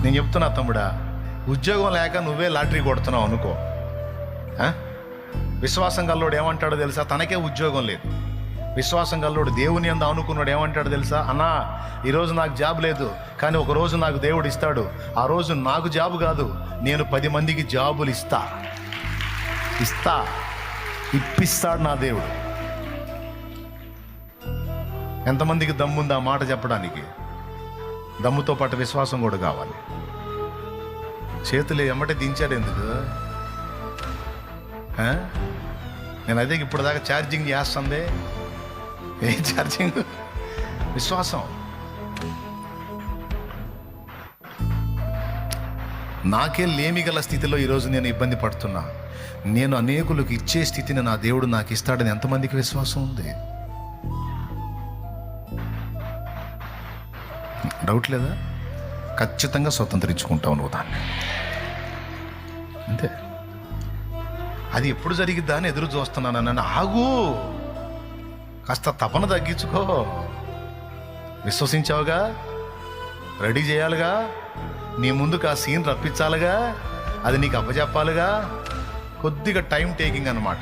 నేను చెప్తున్నా తమ్ముడా, ఉద్యోగం లేక నువ్వే లాటరీ కొడుతున్నావు అనుకో. విశ్వాసం గల్లోడు ఏమంటాడో తెలుసా? తనకే ఉద్యోగం లేదు. విశ్వాసం గల్లోడు దేవుని యందు అనుకున్నాడు ఏమంటాడు తెలుసా? అన్నా, ఈరోజు నాకు జాబ్ లేదు, కానీ ఒక రోజు నాకు దేవుడు ఇస్తాడు. ఆ రోజు నాకు జాబ్ కాదు, నేను 10 మందికి జాబులు ఇప్పిస్తాడు నా దేవుడు. ఎంతమందికి దమ్ముంది ఆ మాట చెప్పడానికి? దమ్ముతో పాటు విశ్వాసం కూడా కావాలి. చేతులు ఎమ్మటే దించాడు ఎందుకు? నేను అదే ఇప్పుడు దాకా ఛార్జింగ్ చేస్తుంది. ఏ ఛార్జింగ్? విశ్వాసం. నాకే లేమి గల స్థితిలో ఈరోజు నేను ఇబ్బంది పడుతున్నా. నేను అనేకులకు ఇచ్చే స్థితిని నా దేవుడు నాకు ఇస్తాడని ఎంతమందికి విశ్వాసం ఉంది? డౌట్ లేదా? ఖచ్చితంగా స్వతంత్రించుకుంటావు నువ్వు దాన్ని. అంతే. అది ఎప్పుడు జరిగిద్దా అని ఎదురు చూస్తున్నాను. నన్ను ఆగు, కాస్త తపన తగ్గించుకో. విశ్వసించావుగా, రెడీ చేయాలిగా, నీ ముందుకు ఆ సీన్ రప్పించాలిగా, అది నీకు అప్పచెప్పాలిగా. కొద్దిగా టైం టేకింగ్ అన్నమాట.